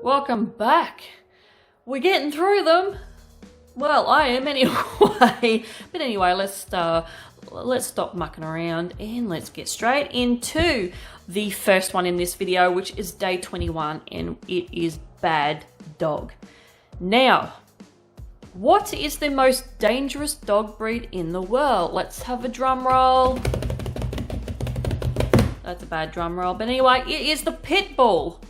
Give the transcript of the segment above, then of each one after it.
Welcome back. We're getting through them. Well, I am anyway. But anyway, let's stop mucking around and let's get straight into the first one in this video, which is day 21, and it is Bad Dog. Now, what is the most dangerous dog breed in the world? Let's have a drum roll. That's a bad drum roll, but anyway, it is the Pit Bull.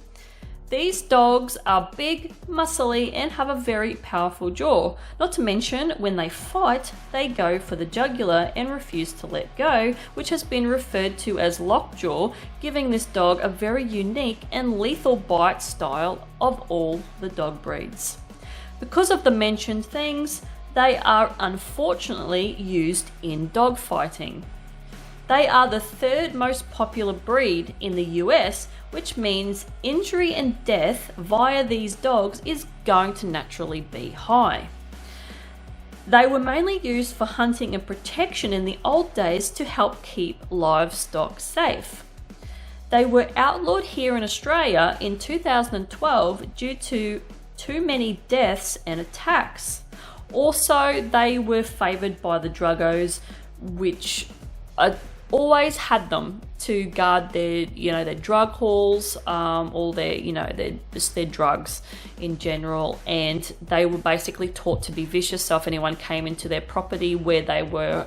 These dogs are big, muscly, and have a very powerful jaw. Not to mention, when they fight, they go for the jugular and refuse to let go, which has been referred to as lockjaw, giving this dog a very unique and lethal bite style of all the dog breeds. Because of the mentioned things, they are unfortunately used in dog fighting. They are the third most popular breed in the US, which means injury and death via these dogs is going to naturally be high. They were mainly used for hunting and protection in the old days to help keep livestock safe. They were outlawed here in Australia in 2012 due to too many deaths and attacks. Also, they were favoured by the druggos, which always had them to guard their, their drug hauls, all their, their drugs in general. And they were basically taught to be vicious. So if anyone came into their property where they were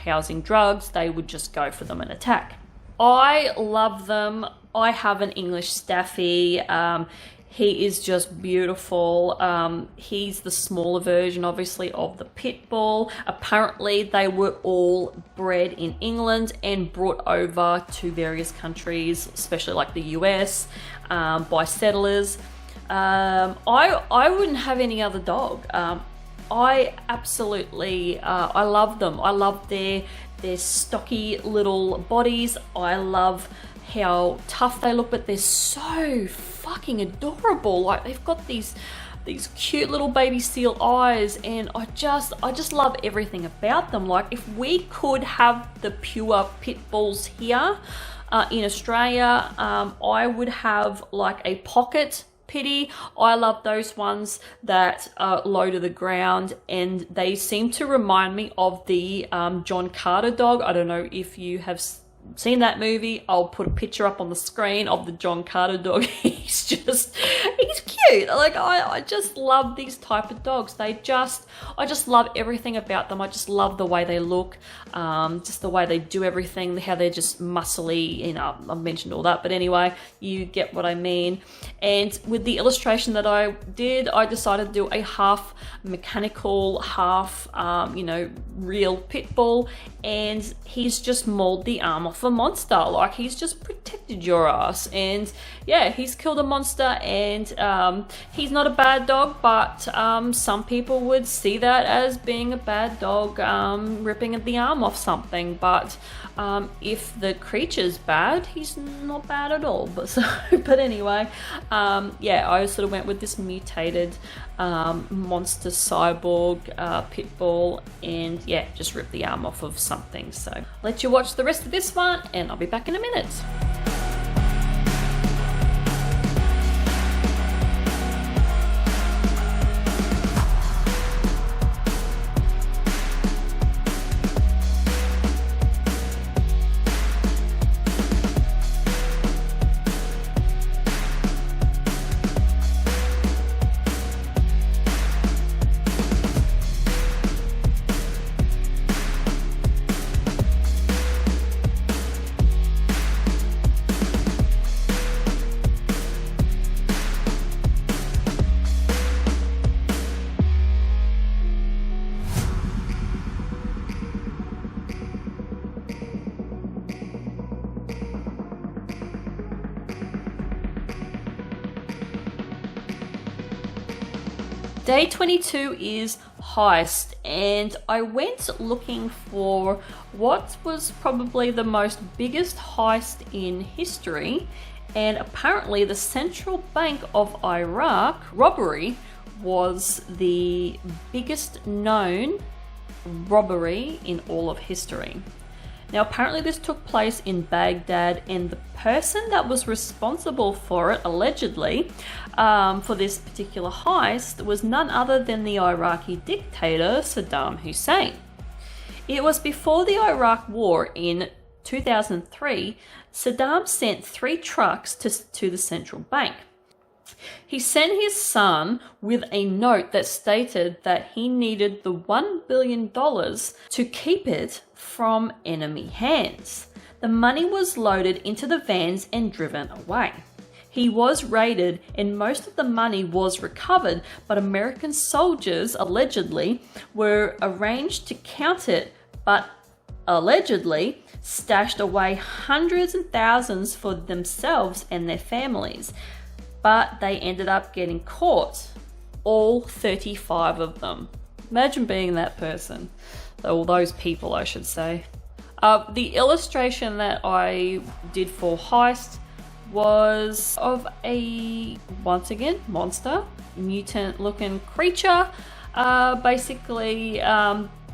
housing drugs, they would just go for them and attack. I love them. I have an English Staffy. He is just beautiful. He's the smaller version, obviously, of the Pit Bull. Apparently, they were all bred in England and brought over to various countries, especially like the US, by settlers. I wouldn't have any other dog. I absolutely, I love them. I love their stocky little bodies. I love how tough they look, but they're so fucking adorable. Like, they've got these cute little baby seal eyes, and I just love everything about them. Like, if we could have the pure pit bulls here in Australia, I would have like a pocket pitty. I love those ones that are low to the ground, and they seem to remind me of the John Carter dog. I don't know if you have seen that movie. I'll put a picture up on the screen of the John Carter dog. he's cute. Like, I just love these type of dogs. I just love everything about them. I just love the way they look, just the way they do everything, how they're just muscly, I've mentioned all that, but anyway, you get what I mean. And with the illustration that I did, I decided to do a half mechanical, half, real pit bull, and he's just mauled the arm off a monster. Like, he's just protected your ass, and yeah, he's killed a monster. And he's not a bad dog, but some people would see that as being a bad dog, ripping the arm off something. But if the creature's bad, he's not bad at all. But anyway, yeah, I sort of went with this mutated monster cyborg pit bull, and yeah, just rip the arm off of something. So let you watch the rest of this one, and I'll be back in a minute. Day 22 is Heist, and I went looking for what was probably the most biggest heist in history, and apparently the Central Bank of Iraq robbery was the biggest known robbery in all of history. Now apparently this took place in Baghdad, and the person that was responsible for it, allegedly, for this particular heist was none other than the Iraqi dictator Saddam Hussein. It was before the Iraq War in 2003. Saddam sent 3 trucks to the central bank. He sent his son with a note that stated that he needed the $1 billion to keep it from enemy hands. The money was loaded into the vans and driven away. He was raided and most of the money was recovered, but American soldiers allegedly were arranged to count it, but allegedly stashed away hundreds and thousands for themselves and their families. But they ended up getting caught, all 35 of them. Imagine being that person, or those people I should say. The illustration that I did for Heist was of a, once again, monster, mutant looking creature, basically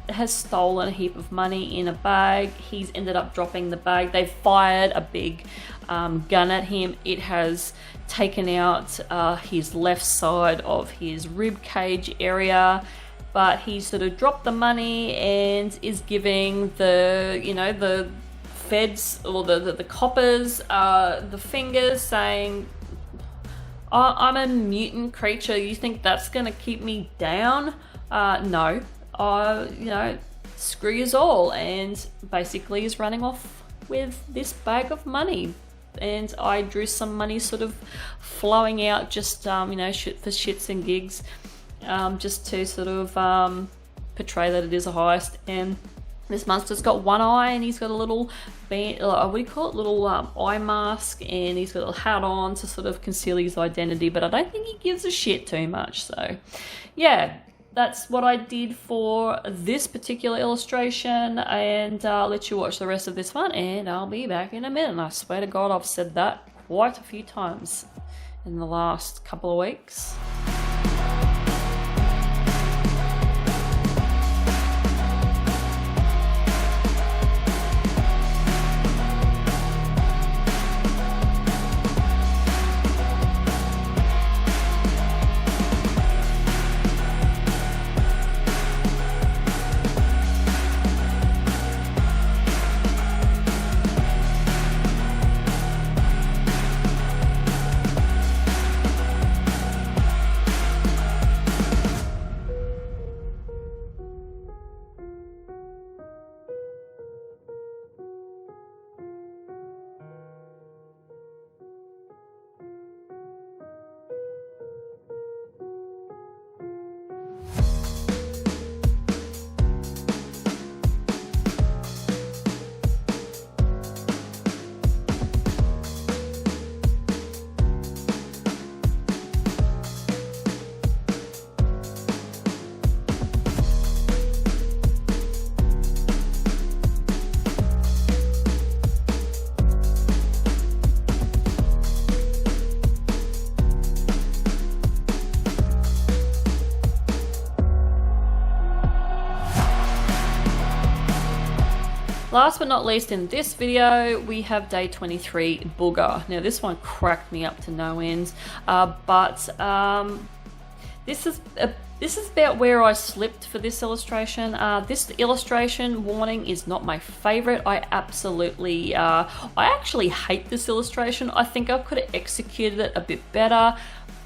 has stolen a heap of money in a bag. He's ended up dropping the bag. They've fired a big gun at him. It has taken out his left side of his rib cage area, but he sort of dropped the money and is giving the, you know, the feds or the coppers the fingers, saying, oh, I'm a mutant creature, you think that's gonna keep me down? No, you know, screw yous all, and basically is running off with this bag of money. And I drew some money sort of flowing out, just you know, for shits and gigs, just to sort of portray that it is a heist. And this monster's got one eye, and he's got a little band, what do you call it, little eye mask, and he's got a hat on to sort of conceal his identity, but I don't think he gives a shit too much. So yeah, that's what I did for this particular illustration, and I'll let you watch the rest of this one, and I'll be back in a minute. And I swear to God, I've said that quite a few times in the last couple of weeks. Last but not least in this video, we have day 23, Booger. Now this one cracked me up to no end, but this is about where I slipped for this illustration. This illustration, warning, is not my favorite. I actually hate this illustration. I think I could have executed it a bit better,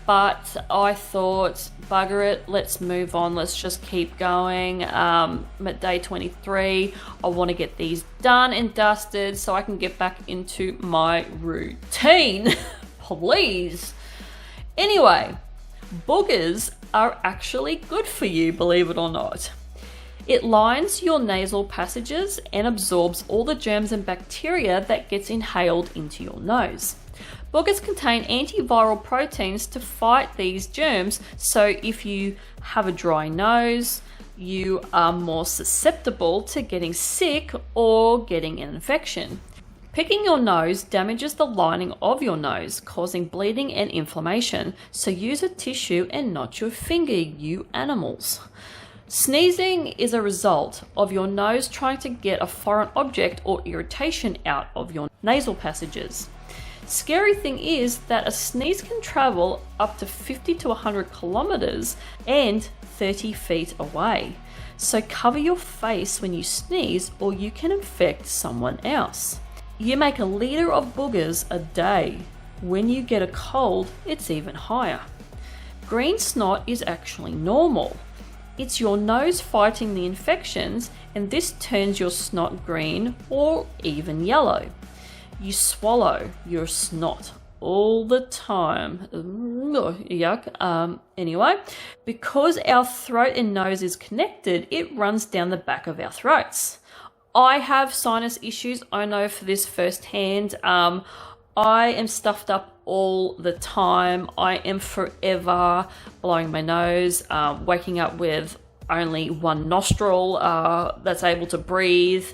but I thought, bugger it, let's move on, let's just keep going. I'm at day 23, I want to get these done and dusted so I can get back into my routine, please. Anyway, boogers are actually good for you, believe it or not. It lines your nasal passages and absorbs all the germs and bacteria that gets inhaled into your nose. Boogers contain antiviral proteins to fight these germs, so if you have a dry nose, you are more susceptible to getting sick or getting an infection. Picking your nose damages the lining of your nose, causing bleeding and inflammation, so use a tissue and not your finger, you animals. Sneezing is a result of your nose trying to get a foreign object or irritation out of your nasal passages. Scary thing is that a sneeze can travel up to 50 to 100 kilometers and 30 feet away. So cover your face when you sneeze or you can infect someone else. You make a liter of boogers a day. When you get a cold, it's even higher. Green snot is actually normal. It's your nose fighting the infections, and this turns your snot green or even yellow. You swallow your snot all the time. Yuck. Anyway, because our throat and nose is connected, it runs down the back of our throats. I have sinus issues. I know for this firsthand. I am stuffed up all the time. I am forever blowing my nose, waking up with only one nostril that's able to breathe.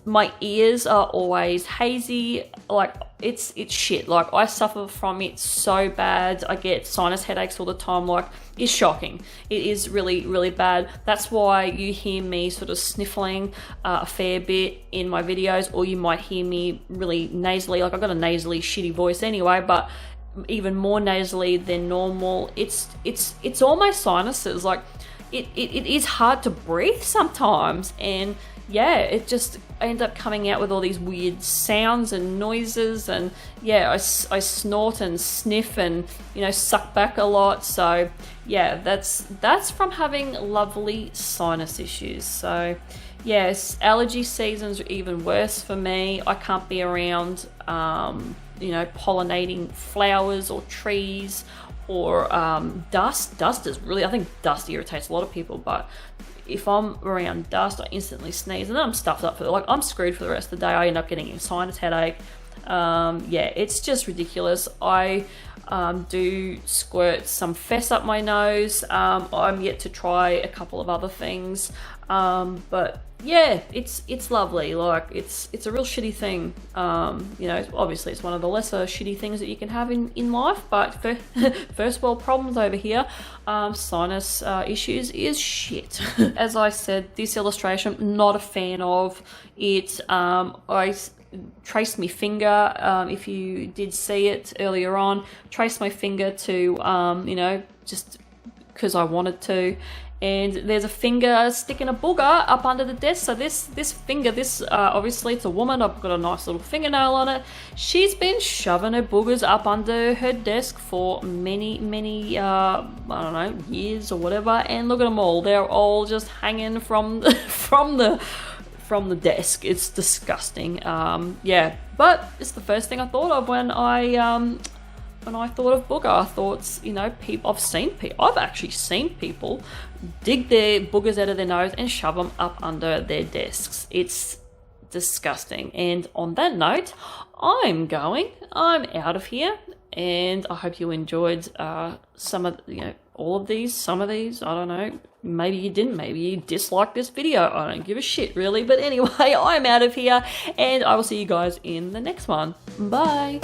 My ears are always hazy. Like it's shit. Like I suffer from it so bad. I get sinus headaches all the time. Like it's shocking. It is really, really bad. That's why you hear me sort of sniffling a fair bit in my videos, or you might hear me really nasally. Like I've got a nasally shitty voice anyway, but even more nasally than normal. It's all my sinuses. Like it is hard to breathe sometimes, and yeah, it just I end up coming out with all these weird sounds and noises, and yeah, I snort and sniff and suck back a lot. So yeah, that's from having lovely sinus issues. So yes, allergy seasons are even worse for me. I can't be around pollinating flowers or trees or dust. Dust is really, I think dust irritates a lot of people, but if I'm around dust, I instantly sneeze, and then I'm stuffed up I'm screwed for the rest of the day. I end up getting a sinus headache. Yeah, it's just ridiculous. I do squirt some fess up my nose. I'm yet to try a couple of other things, but yeah, it's lovely. Like it's a real shitty thing. Obviously it's one of the lesser shitty things that you can have in life, but for first world problems over here, sinus issues is shit. As I said, this illustration, not a fan of it. I traced my finger, if you did see it earlier on, traced my finger to just because I wanted to. And there's a finger sticking a booger up under the desk. So this finger, obviously it's a woman. I've got a nice little fingernail on it. She's been shoving her boogers up under her desk for many, I don't know, years or whatever. And look at them all. They're all just hanging from the desk. It's disgusting. Yeah, but it's the first thing I thought of when I thought of booger. I thought, I've actually seen people dig their boogers out of their nose and shove them up under their desks. It's disgusting. And on that note, I'm out of here, and I hope you enjoyed some of these, I don't know, maybe you didn't, maybe you disliked this video, I don't give a shit really, but anyway, I'm out of here, and I will see you guys in the next one. Bye.